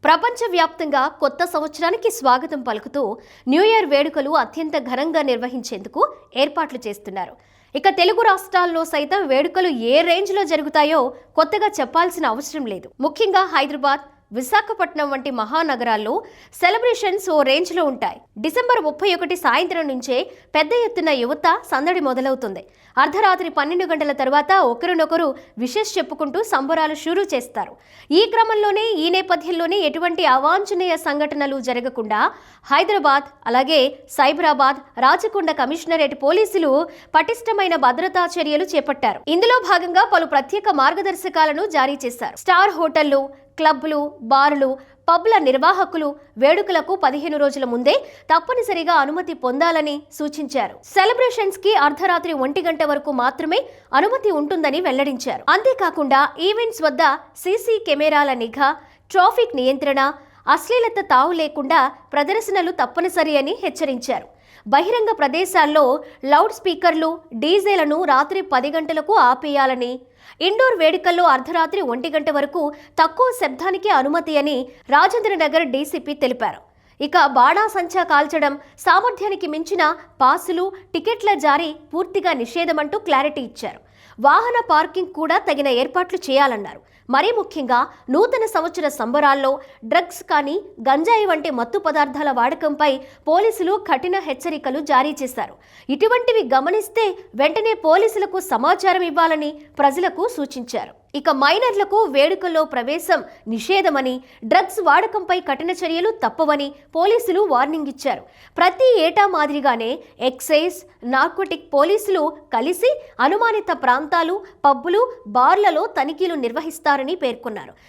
ప్రపంచవ్యాప్తంగా కొత్త సంవత్సరానికి స్వాగతం పలుకుతూ న్యూ ఇయర్ వేడుకలు అత్యంత ఘనంగా నిర్వహించేందుకు ఏర్పాట్లు చేస్తున్నారు. ఇక తెలుగు రాష్ట్రాల్లో సైతం వేడుకలు ఏ రేంజ్లో జరుగుతాయో కొత్తగా చెప్పాల్సిన అవసరం లేదు. ముఖ్యంగా హైదరాబాద్, విశాఖపట్నం వంటి మహానగరాల్లో సెలబ్రేషన్స్ ఓ రేంజ్లో ఉంటాయి. డిసెంబర్ 31 సాయంత్రం నుంచే పెద్ద ఎత్తున యువత సందడి మొదలవుతుంది. అర్ధరాత్రి 12 గంటల తర్వాత ఒకరినొకరు విషెస్ చెప్పుకుంటూ సంబరాలు షురూ చేస్తారు. ఈ క్రమంలోనే ఈ నేపథ్యంలోనే ఎటువంటి అవాంఛనీయ సంఘటనలు జరగకుండా హైదరాబాద్ అలాగే సైబరాబాద్ రాచకొండ కమిషనరేట్ పోలీసులు పటిష్టమైన భద్రతా చర్యలు చేపట్టారు. ఇందులో భాగంగా పలు ప్రత్యేక మార్గదర్శకాలను జారీ చేశారు. స్టార్ హోటళ్లు, క్లబ్లు, బార్లు, పబ్ల నిర్వాహకులు వేడుకలకు 15 రోజుల ముందే తప్పనిసరిగా అనుమతి పొందాలని సూచించారు. సెలబ్రేషన్స్ కి అర్ధరాత్రి 1 గంట వరకు మాత్రమే అనుమతి ఉంటుందని వెల్లడించారు. అంతేకాకుండా ఈవెంట్స్ వద్ద సీసీ కెమెరాల నిఘా, ట్రాఫిక్ నియంత్రణ, అశ్లీలత తావు లేకుండా ప్రదర్శనలు తప్పనిసరి అని హెచ్చరించారు. బహిరంగ ప్రదేశాల్లో లౌడ్ స్పీకర్లు, డీజేలను రాత్రి 10 గంటలకు ఆపేయాలని, ఇండోర్ వేడుకల్లో అర్ధరాత్రి 1 గంట వరకు తక్కువ శబ్దానికి అనుమతి అని రాజేంద్రనగర్ డీసీపీ తెలిపారు. ఇక బాణాసంచా కాల్చడం, సామర్థ్యానికి మించిన పాసులు, టికెట్ల జారీ పూర్తిగా నిషేధమంటూ క్లారిటీ ఇచ్చారు. వాహన పార్కింగ్ కూడా తగిన ఏర్పాట్లు చేయాలన్నారు. మరీ ముఖ్యంగా నూతన సంవత్సర సంబరాల్లో డ్రగ్స్ కానీ గంజాయి వంటి మత్తు పదార్థాల వాడకంపై పోలీసులు కఠిన హెచ్చరికలు జారీ చేశారు. ఇటువంటివి గమనిస్తే వెంటనే పోలీసులకు సమాచారం ఇవ్వాలని ప్రజలకు సూచించారు. ఇక మైనర్లకు వేడుకల్లో ప్రవేశం నిషేధమని, డ్రగ్స్ వాడకంపై కఠిన చర్యలు తప్పవని పోలీసులు వార్నింగ్ ఇచ్చారు. ప్రతి ఏటా మాదిరిగానే ఎక్సైజ్, నార్కోటిక్ పోలీసులు కలిసి అనుమానిత ప్రాంతాలు, పబ్బులు, బార్లలో తనిఖీలు నిర్వహిస్తారని పేర్కొన్నారు.